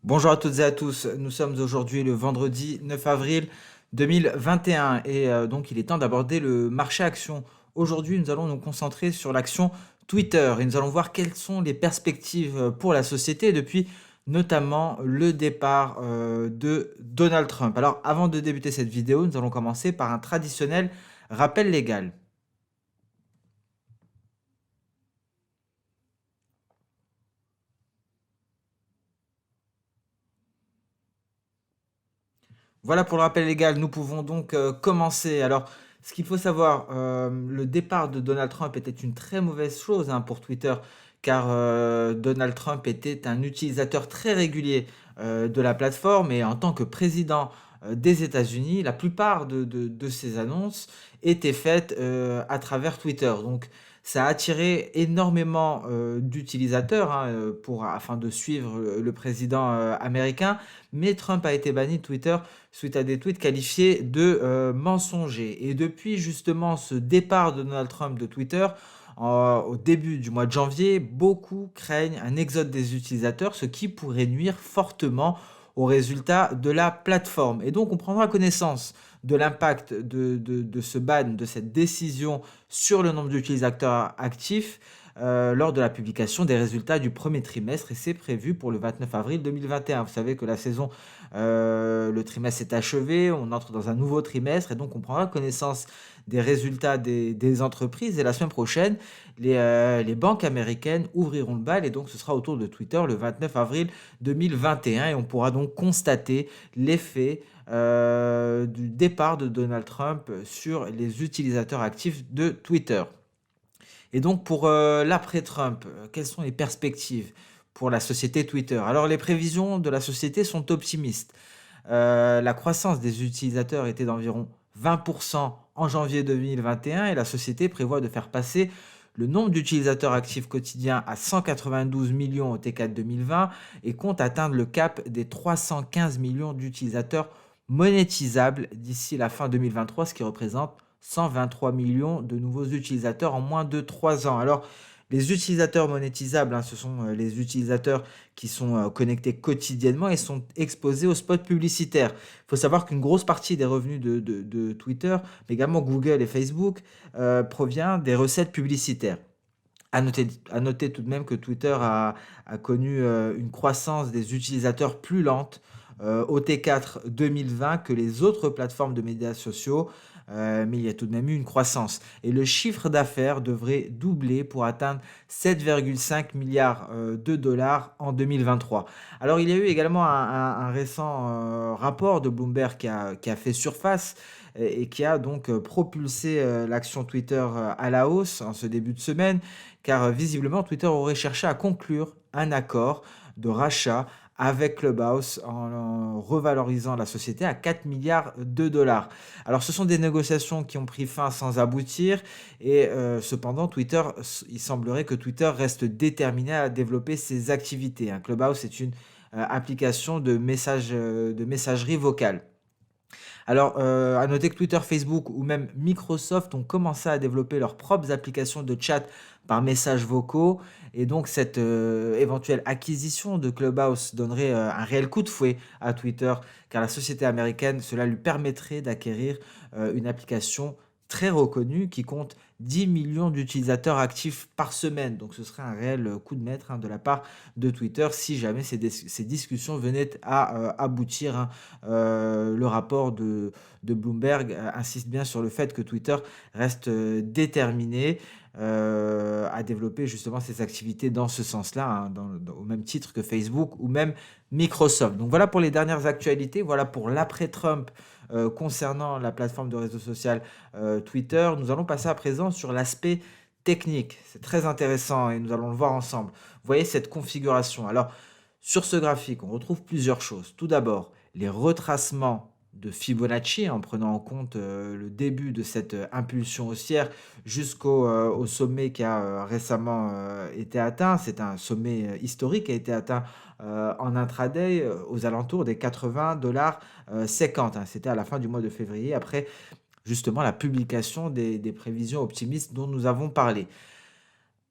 Bonjour à toutes et à tous, nous sommes aujourd'hui le vendredi 9 avril 2021 donc il est temps d'aborder le marché action. Aujourd'hui, nous allons nous concentrer sur l'action Twitter et nous allons voir quelles sont les perspectives pour la société depuis notamment le départ de Donald Trump. Alors avant de débuter cette vidéo, nous allons commencer par un traditionnel rappel légal. Voilà pour le rappel légal, nous pouvons donc commencer. Alors, ce qu'il faut savoir, le départ de Donald Trump était une très mauvaise chose hein, pour Twitter, car Donald Trump était un utilisateur très régulier de la plateforme et en tant que président des États-Unis, la plupart de ses annonces étaient faites à travers Twitter. Donc, ça a attiré énormément d'utilisateurs hein, afin de suivre le président américain, mais Trump a été banni de Twitter suite à des tweets qualifiés de mensongers. Et depuis justement ce départ de Donald Trump de Twitter, au début du mois de janvier, beaucoup craignent un exode des utilisateurs, ce qui pourrait nuire fortement aux résultats de la plateforme. Et donc on prendra connaissance de l'impact de ce ban, de cette décision sur le nombre d'utilisateurs actifs lors de la publication des résultats du premier trimestre et c'est prévu pour le 29 avril 2021. Vous savez que la saison, le trimestre est achevé, on entre dans un nouveau trimestre et donc on prendra connaissance des résultats des entreprises et la semaine prochaine, les banques américaines ouvriront le bal et donc ce sera au tour de Twitter le 29 avril 2021 et on pourra donc constater l'effet du départ de Donald Trump sur les utilisateurs actifs de Twitter. Et donc pour l'après-Trump, quelles sont les perspectives pour la société Twitter? Alors les prévisions de la société sont optimistes. La croissance des utilisateurs était d'environ 20% en janvier 2021 et la société prévoit de faire passer le nombre d'utilisateurs actifs quotidiens à 192 millions au T4 2020 et compte atteindre le cap des 315 millions d'utilisateurs monétisables d'ici la fin 2023, ce qui représente 123 millions de nouveaux utilisateurs en moins de 3 ans. Alors, les utilisateurs monétisables, hein, ce sont les utilisateurs qui sont connectés quotidiennement et sont exposés aux spots publicitaires. Il faut savoir qu'une grosse partie des revenus de Twitter, mais également Google et Facebook, provient des recettes publicitaires. À noter tout de même que Twitter a connu une croissance des utilisateurs plus lente au T4 2020 que les autres plateformes de médias sociaux, mais il y a tout de même eu une croissance. Et le chiffre d'affaires devrait doubler pour atteindre 7,5 milliards de dollars en 2023. Alors il y a eu également un récent rapport de Bloomberg qui a fait surface et qui a donc propulsé l'action Twitter à la hausse en ce début de semaine, car visiblement Twitter aurait cherché à conclure un accord de rachat avec Clubhouse en revalorisant la société à 4 milliards de dollars. Alors ce sont des négociations qui ont pris fin sans aboutir et cependant Twitter, il semblerait que Twitter reste déterminé à développer ses activités, hein. Clubhouse est une application de messagerie vocale. Alors, à noter que Twitter, Facebook ou même Microsoft ont commencé à développer leurs propres applications de chat par messages vocaux et donc cette éventuelle acquisition de Clubhouse donnerait un réel coup de fouet à Twitter car la société américaine, cela lui permettrait d'acquérir une application très reconnue qui compte 10 millions d'utilisateurs actifs par semaine. Donc ce serait un réel coup de maître hein, de la part de Twitter si jamais ces discussions venaient à aboutir, hein. Le rapport de Bloomberg insiste bien sur le fait que Twitter reste déterminé à développer justement ses activités dans ce sens-là, hein, au même titre que Facebook ou même Microsoft. Donc voilà pour les dernières actualités, voilà pour l'après-Trump concernant la plateforme de réseau social Twitter. Nous allons passer à présent sur l'aspect technique. C'est très intéressant et nous allons le voir ensemble. Vous voyez cette configuration. Alors, sur ce graphique, on retrouve plusieurs choses. Tout d'abord, les retracements de Fibonacci en prenant en compte le début de cette impulsion haussière au sommet qui a récemment été atteint. C'est un sommet historique qui a été atteint en intraday aux alentours des 80 dollars 50, hein. C'était à la fin du mois de février après justement la publication des prévisions optimistes dont nous avons parlé.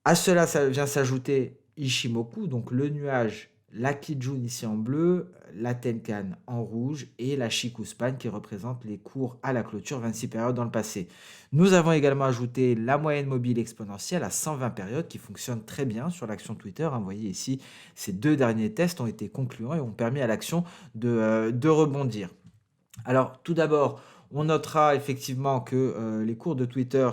À cela, ça vient s'ajouter Ishimoku, donc le nuage la Kijun ici en bleu, la Tenkan en rouge et la Chikuspan qui représente les cours à la clôture 26 périodes dans le passé. Nous avons également ajouté la moyenne mobile exponentielle à 120 périodes qui fonctionne très bien sur l'action Twitter, hein. Vous voyez ici, ces 2 derniers tests ont été concluants et ont permis à l'action de rebondir. Alors, tout d'abord, on notera effectivement que les cours de Twitter,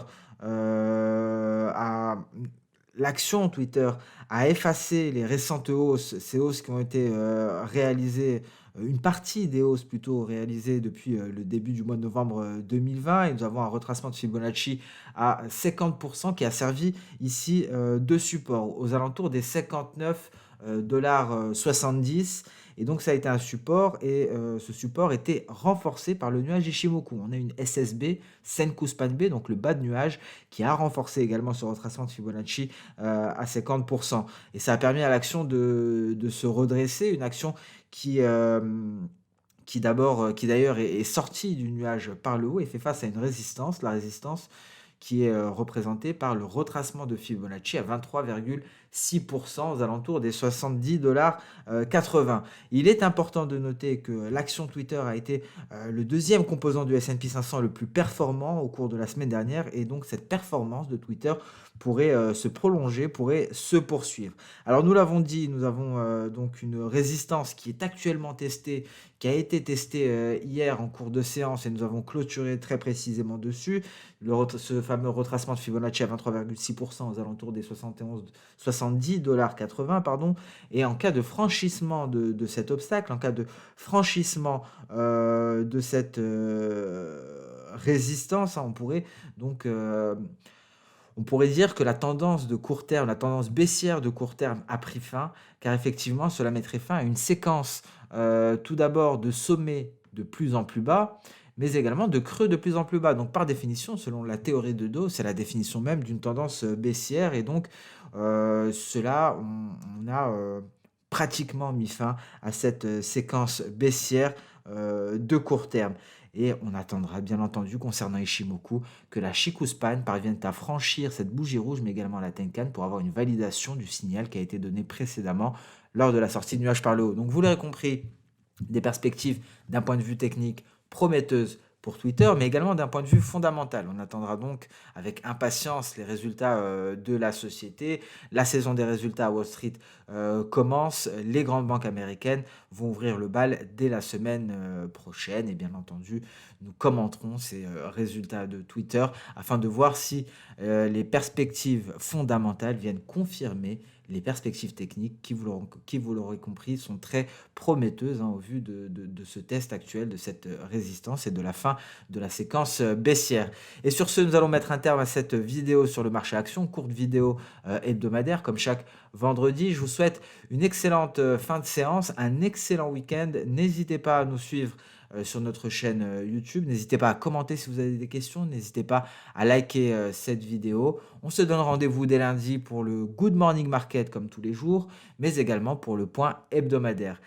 l'action Twitter a effacé les récentes hausses, ces hausses qui ont été réalisées, une partie des hausses plutôt réalisées depuis le début du mois de novembre 2020. Et nous avons un retracement de Fibonacci à 50% qui a servi ici de support aux alentours des 59 dollars 70. Et donc ça a été un support et ce support était renforcé par le nuage Ishimoku. On a une SSB, Senkou Span B, donc le bas de nuage, qui a renforcé également ce retracement de Fibonacci à 50%. Et ça a permis à l'action de se redresser, une action qui, qui d'ailleurs est sortie du nuage par le haut et fait face à une résistance. La résistance qui est représenté par le retracement de Fibonacci à 23,6% aux alentours des 70,80 $. Il est important de noter que l'action Twitter a été le deuxième composant du S&P 500 le plus performant au cours de la semaine dernière et donc cette performance de Twitter pourrait se prolonger, pourrait se poursuivre. Alors nous l'avons dit, nous avons donc une résistance qui est actuellement testée, qui a été testée hier en cours de séance et nous avons clôturé très précisément dessus. Ce fameux retracement de Fibonacci à 23,6% aux alentours des 70,80 $, pardon. Et en cas de franchissement de cet obstacle, en cas de franchissement de cette résistance, hein, on pourrait dire que la tendance de court terme, la tendance baissière de court terme a pris fin, car effectivement, cela mettrait fin à une séquence tout d'abord de sommets de plus en plus bas, mais également de creux de plus en plus bas. Donc par définition, selon la théorie de Dow, c'est la définition même d'une tendance baissière, et donc on a pratiquement mis fin à cette séquence baissière de court terme. Et on attendra bien entendu concernant Ishimoku que la Chikuspan parvienne à franchir cette bougie rouge, mais également la Tenkan pour avoir une validation du signal qui a été donné précédemment lors de la sortie de nuage par le haut. Donc vous l'aurez compris, des perspectives d'un point de vue technique prometteuses pour Twitter, mais également d'un point de vue fondamental. On attendra donc avec impatience les résultats de la société. La saison des résultats à Wall Street commence. Les grandes banques américaines vont ouvrir le bal dès la semaine prochaine. Et bien entendu, nous commenterons ces résultats de Twitter afin de voir si les perspectives fondamentales viennent confirmer les perspectives techniques qui, vous l'aurez compris, sont très prometteuses, hein, au vu de ce test actuel, de cette résistance et de la fin de la séquence baissière. Et sur ce, nous allons mettre un terme à cette vidéo sur le marché action, courte vidéo hebdomadaire, comme chaque vendredi. Je vous souhaite une excellente fin de séance, un excellent week-end. N'hésitez pas à nous suivre sur notre chaîne YouTube. N'hésitez pas à commenter si vous avez des questions. N'hésitez pas à liker cette vidéo. On se donne rendez-vous dès lundi pour le Good Morning Market comme tous les jours, mais également pour le point hebdomadaire.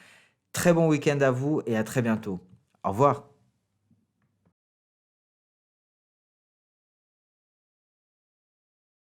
Très bon week-end à vous et à très bientôt. Au revoir.